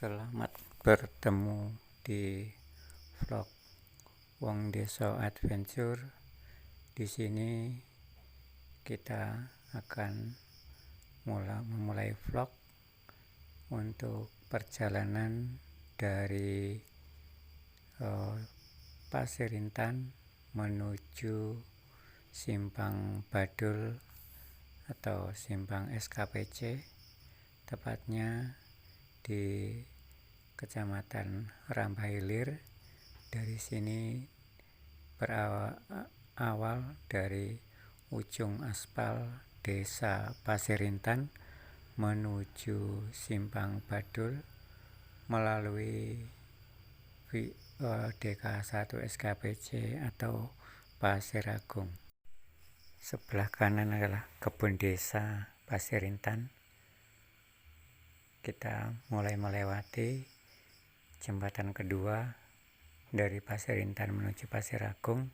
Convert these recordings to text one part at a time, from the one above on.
Selamat bertemu di vlog Wong Deso Adventure. Di sini kita akan memulai vlog untuk perjalanan dari Pasir Intan menuju Simpang Badul atau Simpang SKPC, tepatnya di Kecamatan Rambah Hilir. Dari sini berawal dari ujung aspal Desa Pasir Intan menuju Simpang Badul melalui DK1 SKPC atau Pasir Agung. Sebelah kanan adalah kebun desa Pasir Intan. Kita mulai melewati jembatan kedua dari Pasir Intan menuju Pasir Agung.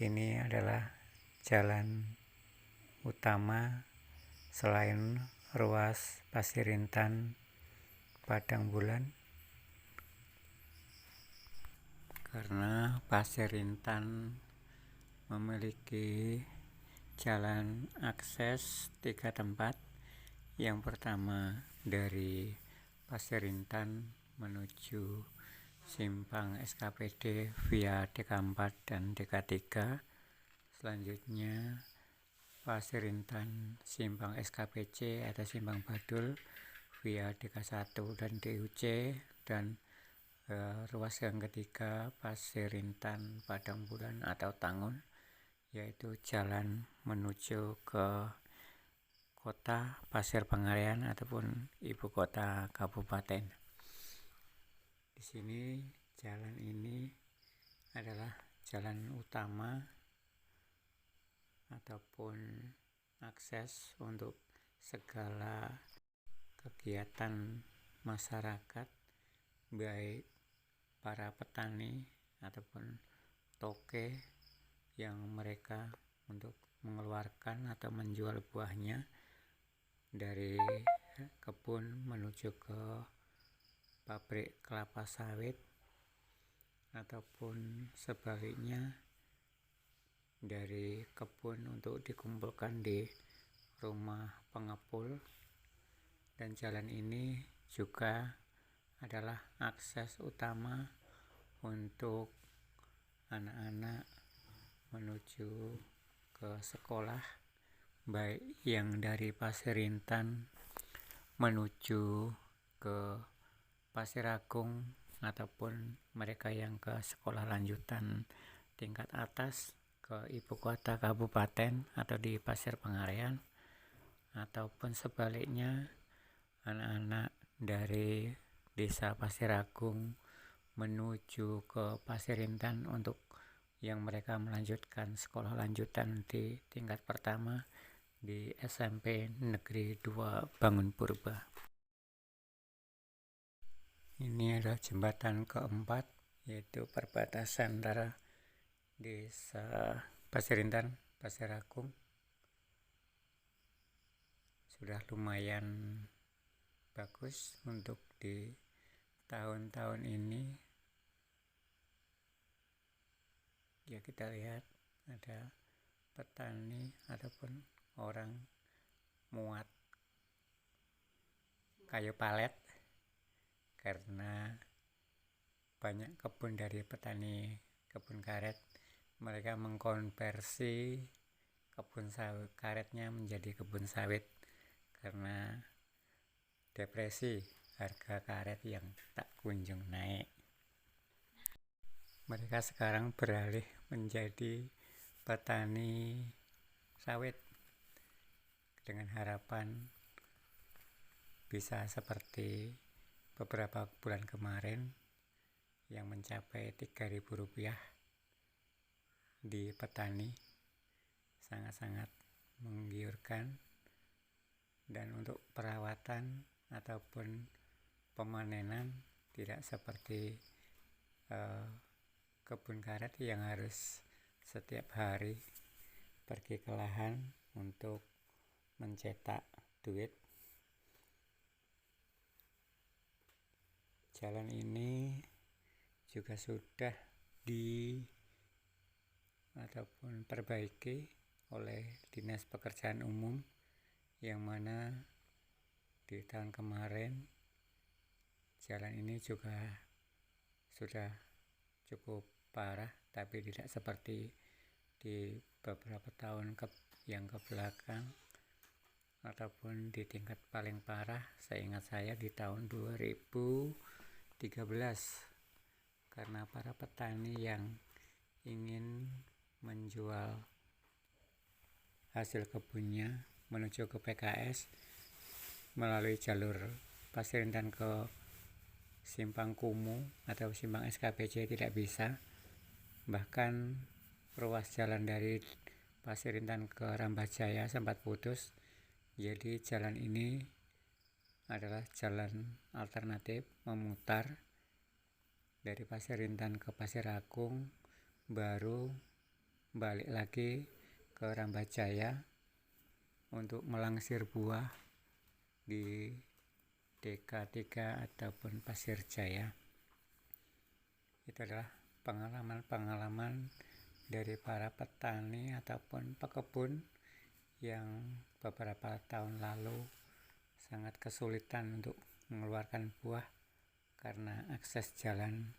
Ini adalah jalan utama selain ruas Pasir Intan Padang Bulan, karena Pasir Intan memiliki jalan akses 3 tempat. Yang pertama dari Pasir Intan menuju Simpang SKPD via DK4 dan DK3. Selanjutnya Pasir Intan Simpang SKPC atau Simpang Badul via DK1 dan DUC, dan ruas yang ketiga Pasir Intan Padang Bulan atau Tangun, yaitu jalan menuju ke Kota Pasir Pengarian ataupun ibu kota kabupaten. Di sini jalan ini adalah jalan utama ataupun akses untuk segala kegiatan masyarakat, baik para petani ataupun toke yang mereka untuk mengeluarkan atau menjual buahnya dari kebun menuju ke pabrik kelapa sawit, ataupun sebaliknya dari kebun untuk dikumpulkan di rumah pengepul. Dan jalan ini juga adalah akses utama untuk anak-anak menuju ke sekolah, baik yang dari Pasir Intan menuju ke Pasir Agung ataupun mereka yang ke sekolah lanjutan tingkat atas ke ibu kota kabupaten atau di Pasir Pengarian, ataupun sebaliknya anak-anak dari Desa Pasir Agung menuju ke Pasir Intan untuk yang mereka melanjutkan sekolah lanjutan di tingkat pertama di SMP Negeri 2 Bangun Purba. Ini adalah jembatan keempat, yaitu perbatasan antara Desa Pasir Intan, Pasir Agung. Sudah lumayan bagus untuk di tahun-tahun ini. Ya, kita lihat ada petani ataupun orang muat kayu palet, karena banyak kebun dari petani kebun karet, mereka mengkonversi kebun sawit karetnya menjadi kebun sawit karena depresi harga karet yang tak kunjung naik. Mereka sekarang beralih menjadi petani sawit dengan harapan bisa seperti beberapa bulan kemarin yang mencapai Rp3.000 di petani. Sangat-sangat menggiurkan. Dan untuk perawatan ataupun pemanenan tidak seperti kebun karet yang harus setiap hari pergi ke lahan untuk mencetak duit. Jalan ini juga sudah ataupun perbaiki oleh Dinas Pekerjaan Umum, yang mana di tahun kemarin jalan ini juga sudah cukup parah, tapi tidak seperti di beberapa tahun yang ke belakang ataupun di tingkat paling parah. Seingat saya di tahun 2013, karena para petani yang ingin menjual hasil kebunnya menuju ke PKS melalui jalur Pasir Intan ke Simpang Kumu atau Simpang SKPJ tidak bisa. Bahkan ruas jalan dari Pasir Intan ke Rambajaya sempat putus. Jadi jalan ini adalah jalan alternatif memutar dari Pasir Intan ke Pasir Agung, baru balik lagi ke Rambajaya untuk melangsir buah di DK3 ataupun Pasir Jaya. Itu adalah pengalaman-pengalaman dari para petani ataupun pekebun yang beberapa tahun lalu sangat kesulitan untuk mengeluarkan buah karena akses jalan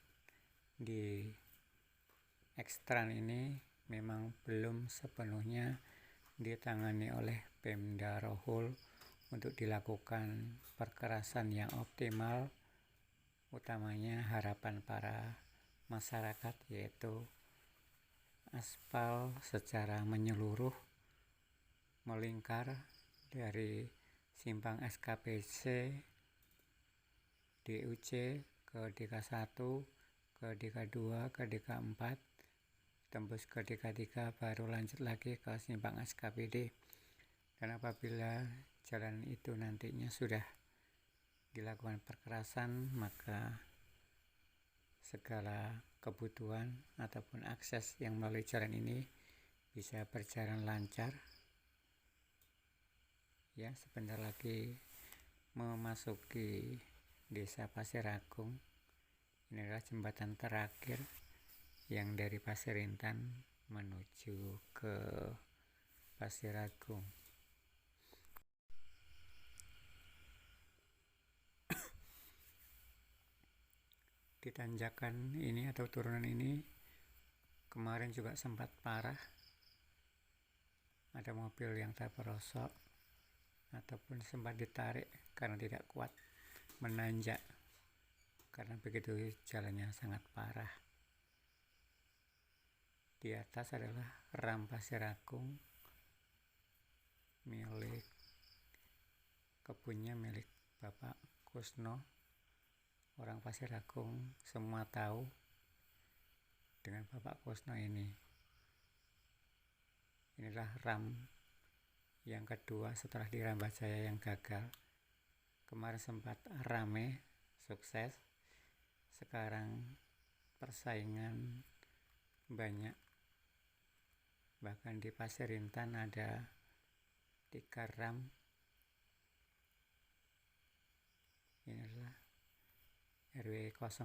di ekstran ini memang belum sepenuhnya ditangani oleh Pemda Rohul untuk dilakukan perkerasan yang optimal, utamanya harapan para masyarakat yaitu aspal secara menyeluruh melingkar dari Simpang SKPC, DUC ke DK1, ke DK2, ke DK4, tembus ke DK3, baru lanjut lagi ke Simpang SKPD. Dan apabila jalan itu nantinya sudah dilakukan perkerasan, maka segala kebutuhan ataupun akses yang melalui jalan ini bisa berjalan lancar. Ya, sebentar lagi memasuki Desa Pasir Agung. Ini adalah jembatan terakhir yang dari Pasir Intan menuju ke Pasir Agung. Di tanjakan ini atau turunan ini kemarin juga sempat parah. Ada mobil yang terperosok ataupun sempat ditarik karena tidak kuat menanjak, karena begitu jalannya sangat parah. Di atas adalah Ram Pasir Agung, milik kebunnya milik Bapak Kusno, orang Pasir Agung. Semua tahu dengan Bapak Kusno ini. Inilah Ram yang kedua setelah di Rambajaya yang gagal. Kemarin sempat rame, sukses. Sekarang persaingan banyak. Bahkan di Pasir Intan ada 3 ram. Ini adalah RW 06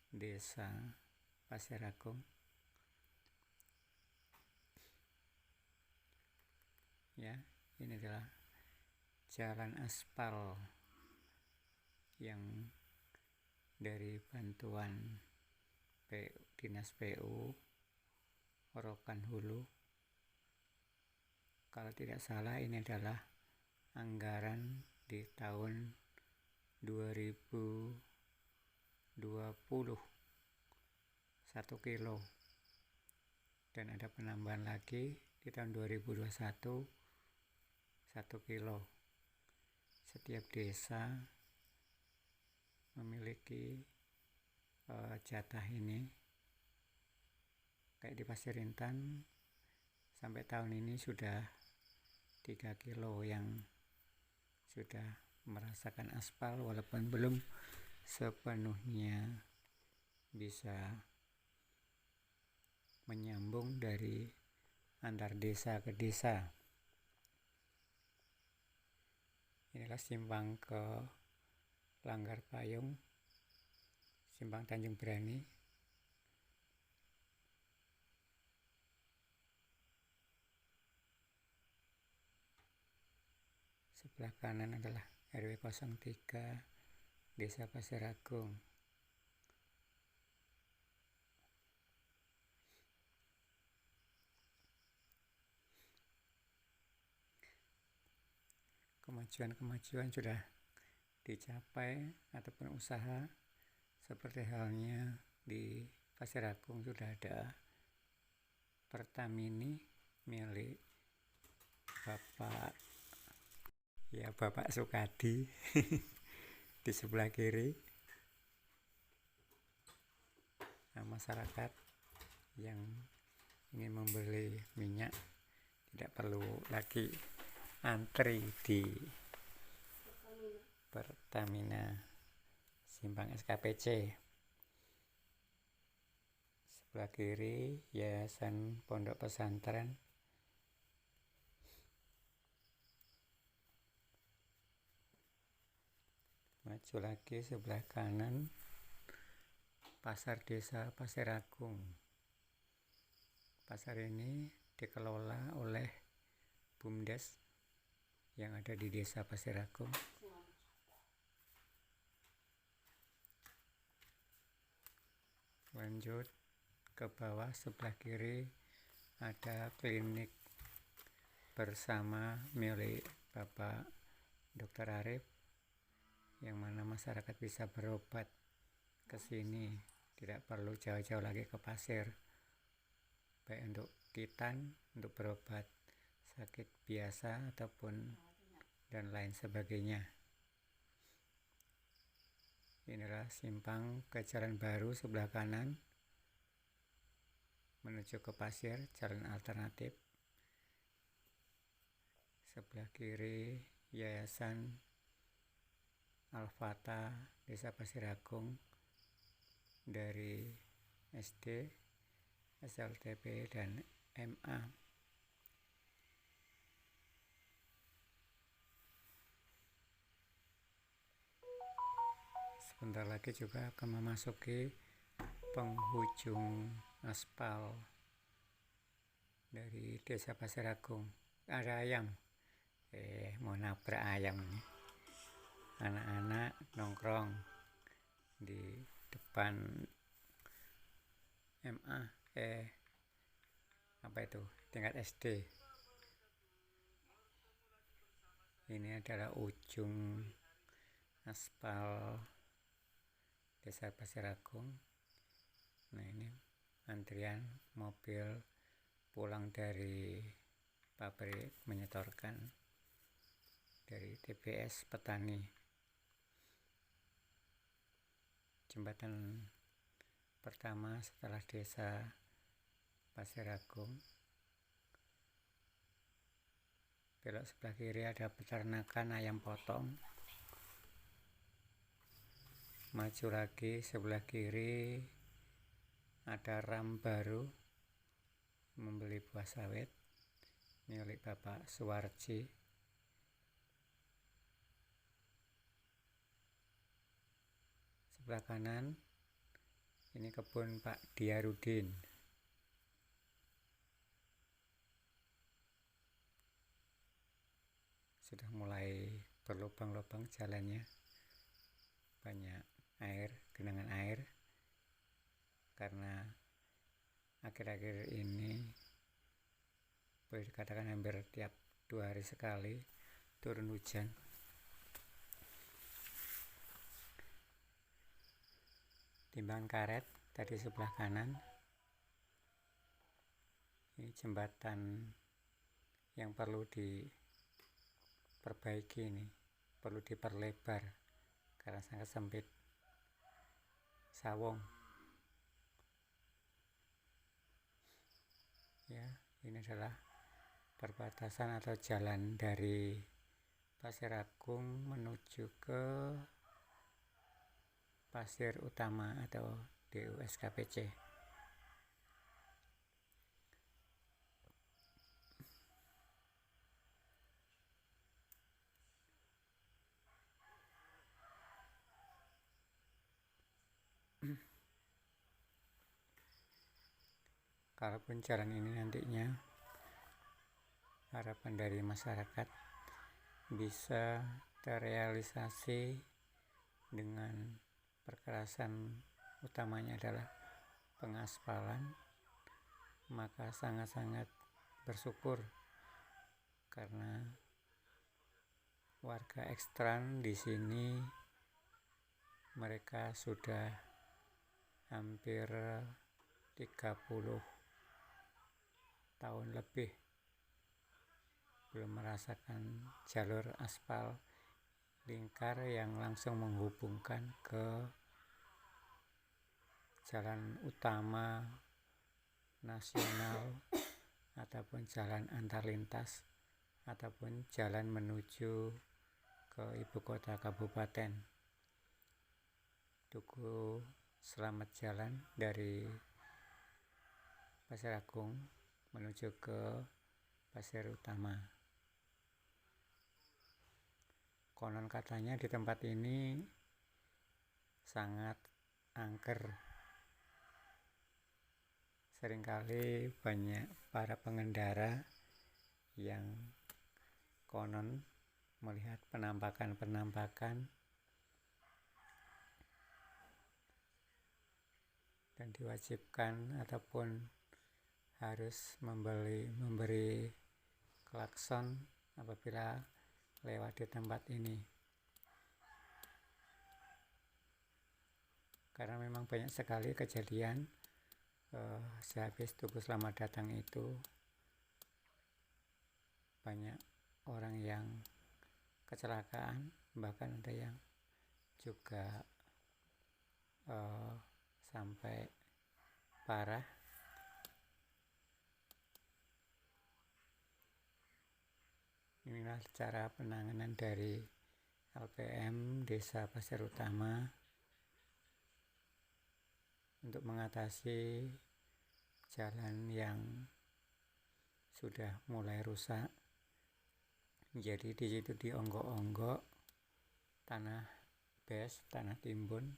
Desa Pasir Agung. Ya, ini adalah jalan aspal yang dari bantuan Dinas PU Rokan Hulu. Kalau tidak salah ini adalah anggaran di tahun 2020 1 kilo, dan ada penambahan lagi di tahun 2021 1 kilo. Setiap desa memiliki jatah ini. Kayak di Pasir Intan sampai tahun ini sudah 3 kilo yang sudah merasakan aspal, walaupun belum sepenuhnya bisa menyambung dari antar desa ke desa. Inilah simpang ke Langgar Payung, Simpang Tanjung Berani. Sebelah kanan adalah RW 03 Desa Pasir Agung. Kemajuan sudah dicapai ataupun usaha seperti halnya di Pasir Agung sudah ada Pertamini milik Bapak Sukadi di sebelah kiri. Nah, masyarakat yang ingin membeli minyak tidak perlu lagi antri di Pertamina Simpang SKPC. Sebelah kiri Yayasan Pondok Pesantren. Maju lagi sebelah kanan Pasar Desa Pasir Agung. Pasar ini dikelola oleh BUMDes yang ada di Desa Pasir Agung. Lanjut ke bawah sebelah kiri ada klinik bersama milik Bapak Dr. Arif, yang mana masyarakat bisa berobat ke sini, tidak perlu jauh-jauh lagi ke pasir, baik untuk kitan, untuk berobat sakit biasa ataupun dan lain sebagainya. Inilah simpang ke Jalan Baru sebelah kanan menuju ke pasir, jalan alternatif. Sebelah kiri Yayasan Al-Fatah Desa Pasir Agung dari SD, SLTP dan MA. Sebentar lagi juga akan memasuki penghujung aspal dari Desa Pasir Agung. Ada ayam, mau nabrak ayam nih. Anak-anak nongkrong di depan MA, tingkat SD. Ini adalah ujung aspal Desa Pasir Agung. Nah, ini antrian mobil pulang dari pabrik menyetorkan dari TPS Petani. Jembatan pertama setelah Desa Pasir Agung. Belok sebelah kiri ada peternakan ayam potong. Maju lagi sebelah kiri ada ram baru membeli buah sawit milik Bapak Suwarji. Sebelah kanan ini kebun Pak Diarudin. Sudah mulai berlubang-lubang jalannya, banyak air, genangan air, karena akhir-akhir ini boleh dikatakan hampir tiap 2 hari sekali turun hujan. Timbangan karet tadi sebelah kanan. Ini jembatan yang perlu diperbaiki, ini perlu diperlebar karena sangat sempit. Sawong. Ya, ini adalah perbatasan atau jalan dari Pasir Agung menuju ke Pasir Utama atau DUSKPC. kalaupun jalan ini nantinya harapan dari masyarakat bisa terrealisasi dengan perkerasan utamanya adalah pengaspalan, maka sangat-sangat bersyukur karena warga ekstran di sini mereka sudah hampir 30 tahun lebih belum merasakan jalur aspal lingkar yang langsung menghubungkan ke jalan utama nasional ataupun jalan antar lintas ataupun jalan menuju ke ibu kota kabupaten. Tugu selamat jalan dari Pasir Agung menuju ke Pasir Utama. Konon katanya di tempat ini sangat angker. Seringkali banyak para pengendara yang konon melihat penampakan-penampakan dan diwajibkan ataupun harus memberi klakson apabila lewat di tempat ini. Karena memang banyak sekali kejadian sehabis Tugu Selamat Datang itu banyak orang yang kecelakaan, bahkan ada yang juga sampai parah. Inilah cara penanganan dari LPM Desa Pasir Utama untuk mengatasi jalan yang sudah mulai rusak. Jadi di situ dionggok-onggok tanah bes, tanah timbun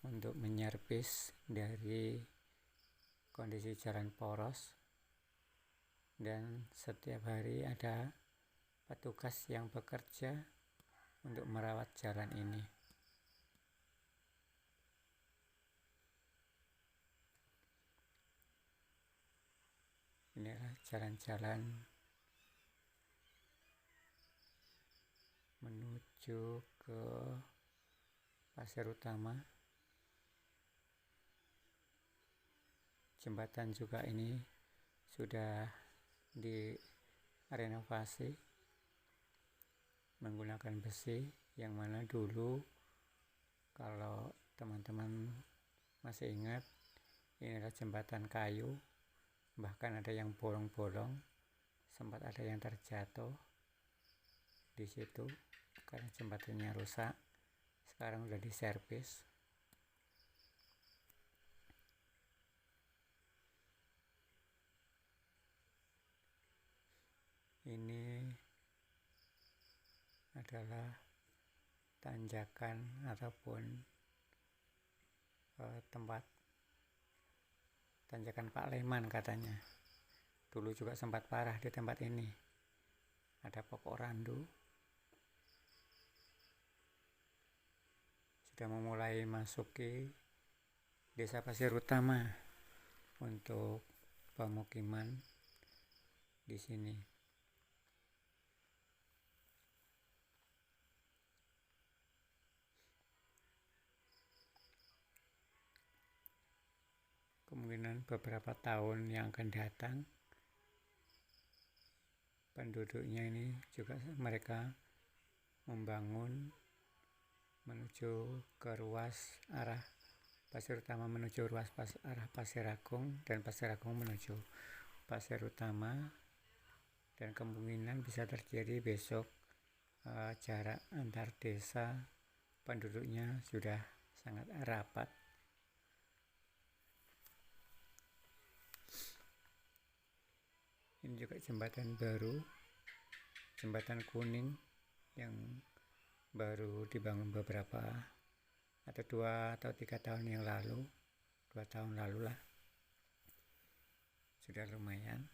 untuk menyervis dari kondisi jalan poros, dan setiap hari ada petugas yang bekerja untuk merawat jalan ini. Inilah jalan-jalan menuju ke Pasir Utama. Jembatan juga ini sudah direnovasi menggunakan besi, yang mana dulu kalau teman-teman masih ingat, ini adalah jembatan kayu, bahkan ada yang bolong-bolong, sempat ada yang terjatuh di situ karena jembatannya rusak. Sekarang sudah diservis. Ini adalah tanjakan ataupun tempat tanjakan Pak Leman katanya. Dulu juga sempat parah di tempat ini. Ada pokok randu. Sudah memulai masuki Desa Pasir Utama untuk pemukiman di sini. Kemungkinan beberapa tahun yang akan datang penduduknya ini juga mereka membangun menuju ke ruas arah Pasir Utama, menuju ruas arah Pasir Agung, dan Pasir Agung menuju Pasir Utama. Dan kemungkinan bisa terjadi besok jarak antar desa penduduknya sudah sangat rapat. Ini juga jembatan baru, jembatan kuning yang baru dibangun beberapa atau 2 atau 3 tahun yang lalu, 2 tahun lalu lah. sudah lumayan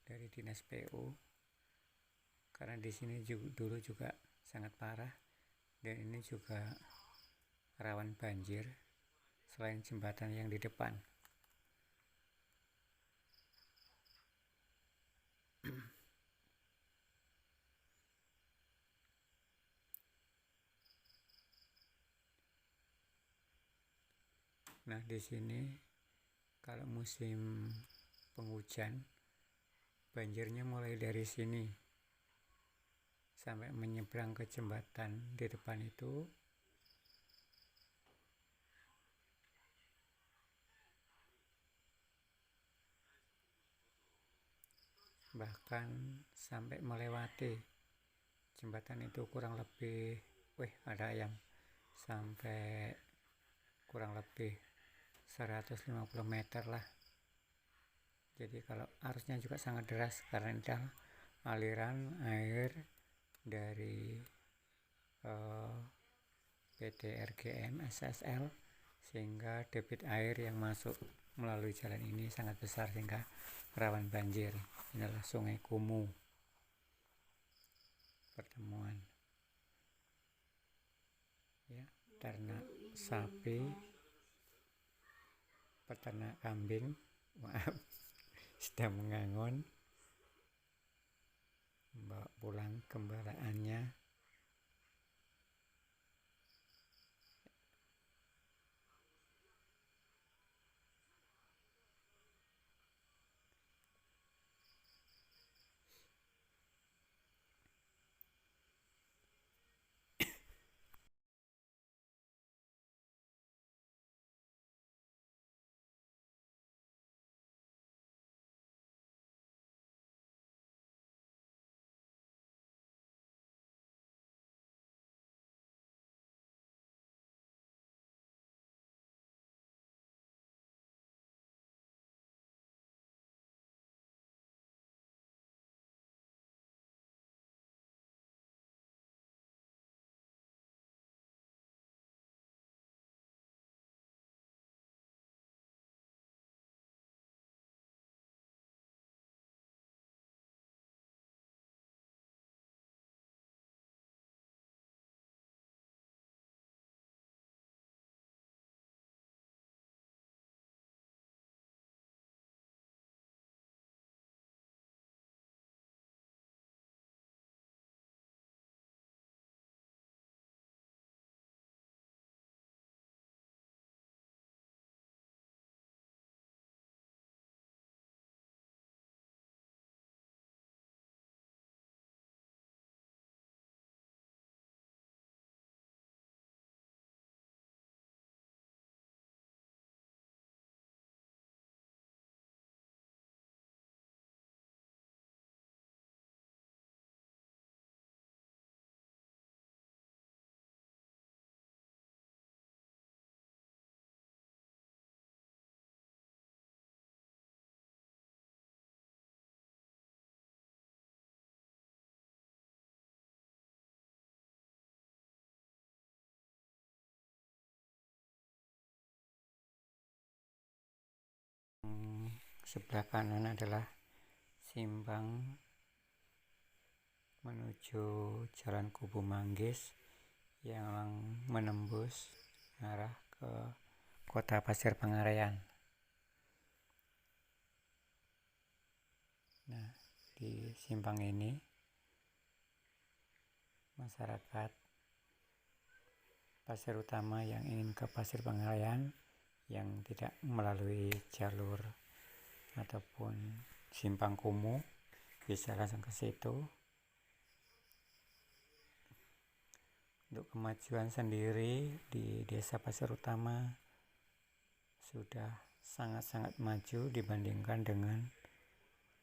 dari dinas PU, karena di sini dulu juga sangat parah dan ini juga rawan banjir selain jembatan yang di depan. Nah, di sini kalau musim penghujan banjirnya mulai dari sini sampai menyeberang ke jembatan di depan itu. Bahkan sampai melewati jembatan itu kurang lebih, ada yang sampai kurang lebih 150 meter lah. Jadi kalau arusnya juga sangat deras karena ini aliran air dari PT RGM SSL, sehingga debit air yang masuk melalui jalan ini sangat besar sehingga rawan banjir. Inilah Sungai Kumu pertemuan ya, ternak sapi, peternak kambing, sedang mengangon, membawa pulang gembalaannya. Sebelah kanan adalah simpang menuju Jalan Kubu Manggis yang menembus arah ke Kota Pasir Pengarean. Nah, di simpang ini masyarakat Pasir Utama yang ingin ke Pasir Pengarean yang tidak melalui jalur ataupun simpang Kumu bisa langsung ke situ. Untuk kemajuan sendiri di Desa Pasir Utama sudah sangat-sangat maju dibandingkan dengan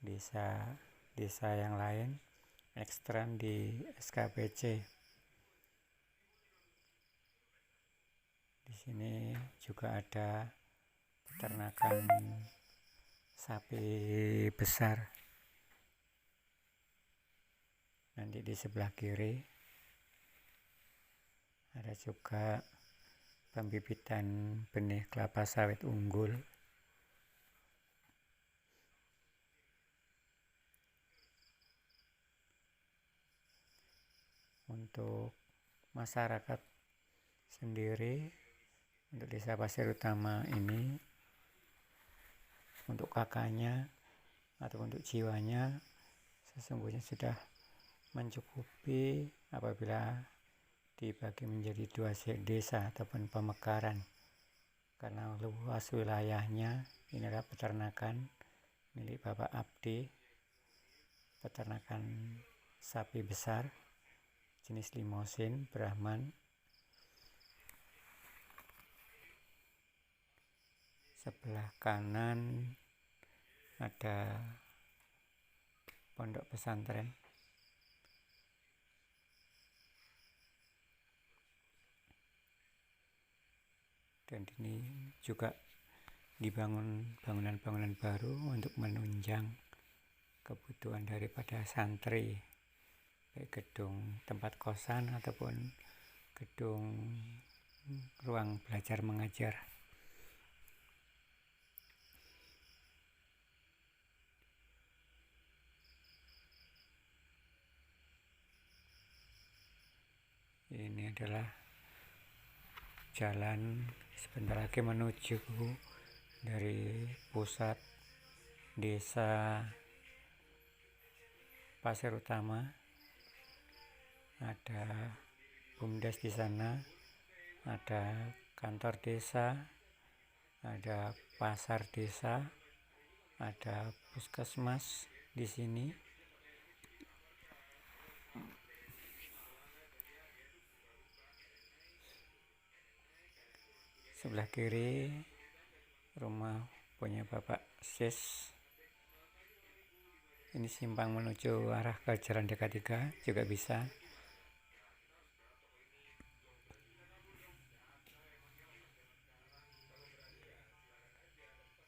desa yang lain ekstrem di SKPC. Di sini juga ada peternakan sapi besar. Nanti di sebelah kiri ada juga pembibitan benih kelapa sawit unggul. untuk masyarakat sendiri, untuk desa Pasir Utama ini, untuk kakaknya atau untuk jiwanya sesungguhnya sudah mencukupi apabila dibagi menjadi 2 desa ataupun pemekaran, karena luas wilayahnya. Inilah peternakan milik Bapak Abdi, peternakan sapi besar jenis limosin Brahman. Sebelah kanan ada pondok pesantren. Dan ini juga dibangun bangunan-bangunan baru untuk menunjang kebutuhan daripada santri, baik gedung tempat kosan ataupun gedung ruang belajar mengajar. Ini adalah jalan sebentar lagi menuju dari pusat desa Pasir Utama. Ada BUMDes di sana, ada kantor desa, ada pasar desa, ada puskesmas di sini. Sebelah kiri rumah punya Bapak Sis. Ini simpang menuju arah ke Jalan DK3 juga bisa.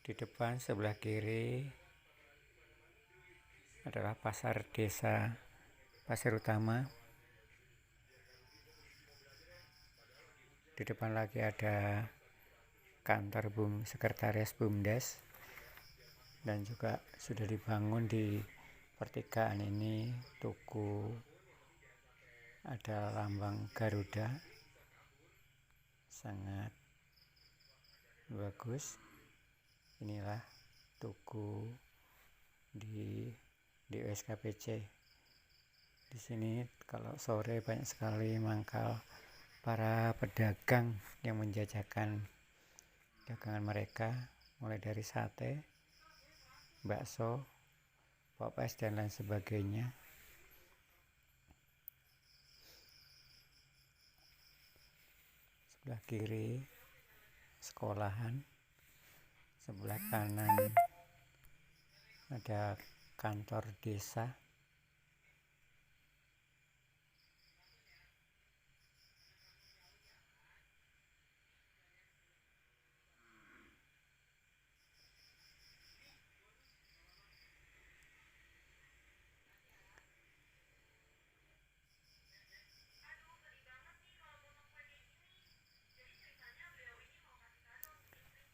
Di depan sebelah kiri adalah pasar desa Pasir Utama. Di depan lagi ada kantor sekretaris BUMDes, dan juga sudah dibangun di pertigaan ini tugu, ada lambang Garuda, sangat bagus. Inilah tugu di USKPC. Di sini kalau sore banyak sekali mangkal para pedagang yang menjajakan dagangan mereka, mulai dari sate, bakso, popes, dan lain sebagainya. Sebelah kiri sekolahan, sebelah kanan ada kantor desa.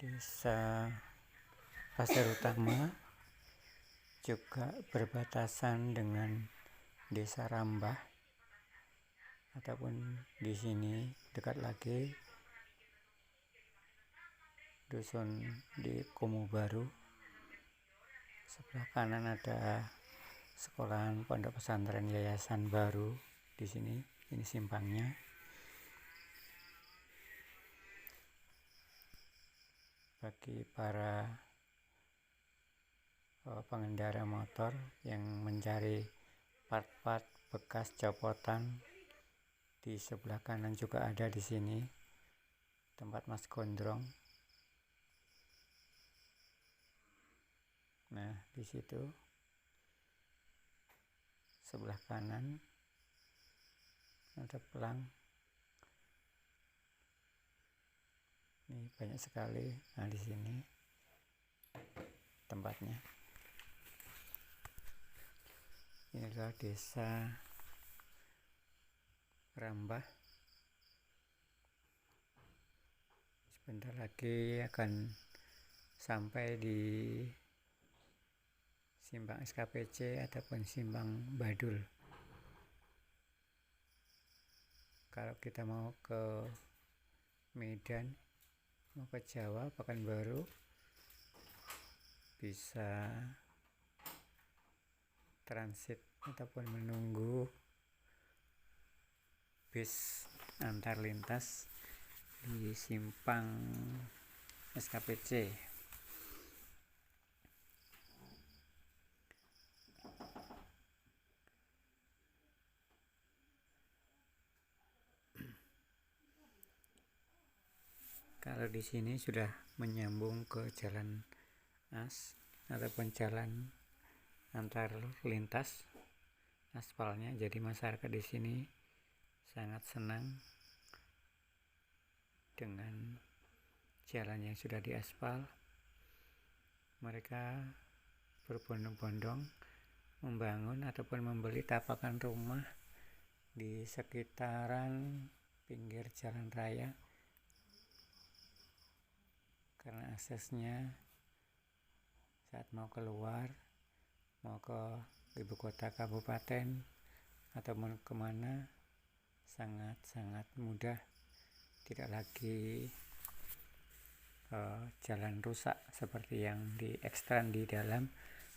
Desa Pasir Utama juga berbatasan dengan Desa Rambah, ataupun di sini dekat lagi dusun di Kumu Baru. Sebelah kanan ada sekolahan pondok pesantren Yayasan Baru di sini. Ini simpangnya. Bagi para pengendara motor yang mencari part-part bekas copotan, di sebelah kanan juga ada di sini tempat Mas Gondrong. Nah, di situ sebelah kanan ada pelang. Ini banyak sekali. Nah, di sini tempatnya. Ini adalah Desa Rambah. Sebentar lagi akan sampai di simpang SKPC ataupun simpang Badul. kalau kita mau ke Medan, mau ke Jawa, Pekanbaru, bisa transit ataupun menunggu bis antar lintas di simpang SKPC. Kalau di sini sudah menyambung ke jalan as ataupun jalan antar lintas aspalnya, jadi masyarakat di sini sangat senang dengan jalan yang sudah diaspal. Mereka berbondong-bondong membangun ataupun membeli tapakan rumah di sekitaran pinggir jalan raya, karena aksesnya saat mau keluar, mau ke ibu kota kabupaten ataupun kemana, sangat-sangat mudah. Tidak lagi jalan rusak seperti yang diekstran di dalam,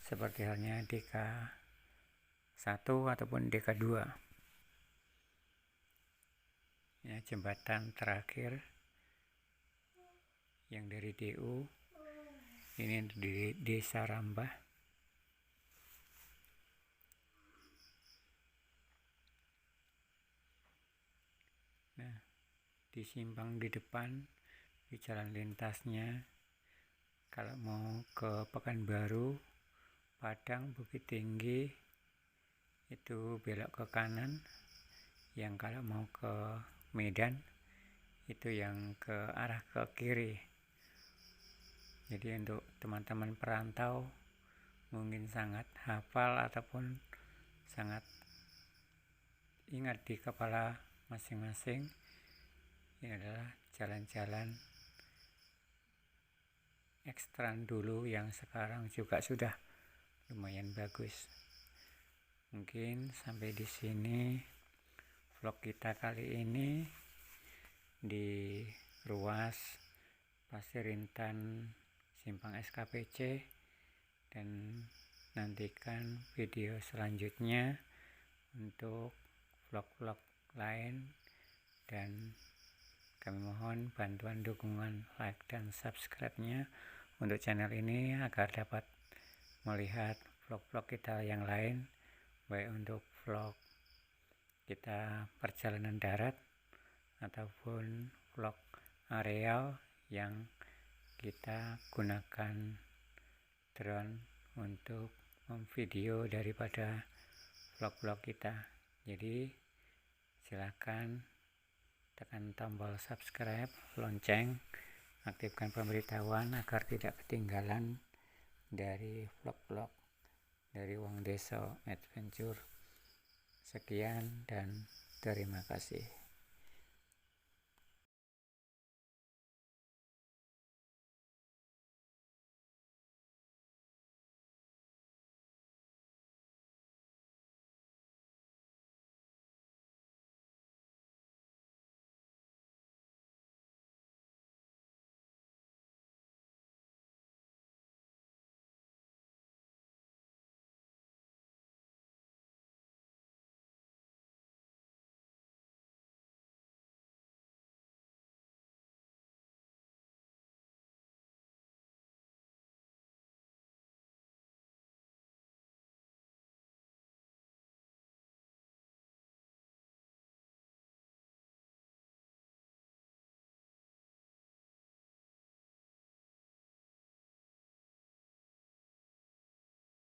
seperti halnya DK1 ataupun DK2. Ya, jembatan terakhir yang dari DU ini di Desa Rambah. Nah, di simpang di depan, di jalan lintasnya, kalau mau ke Pekanbaru, Padang, Bukit Tinggi, itu belok ke kanan. Yang kalau mau ke Medan, itu yang ke arah ke kiri. Jadi untuk teman-teman perantau mungkin sangat hafal ataupun sangat ingat di kepala masing-masing, ini adalah jalan-jalan ekstran dulu yang sekarang juga sudah lumayan bagus. Mungkin sampai di sini vlog kita kali ini di ruas Pasir Intan simpang SKPC, dan nantikan video selanjutnya untuk vlog-vlog lain, dan kami mohon bantuan dukungan like dan subscribe-nya untuk channel ini agar dapat melihat vlog-vlog kita yang lain, baik untuk vlog kita perjalanan darat ataupun vlog areal yang kita gunakan drone untuk memvideo daripada vlog-vlog kita. Jadi silakan tekan tombol subscribe, lonceng, aktifkan pemberitahuan agar tidak ketinggalan dari vlog-vlog dari Wong Deso Adventure. Sekian dan terima kasih.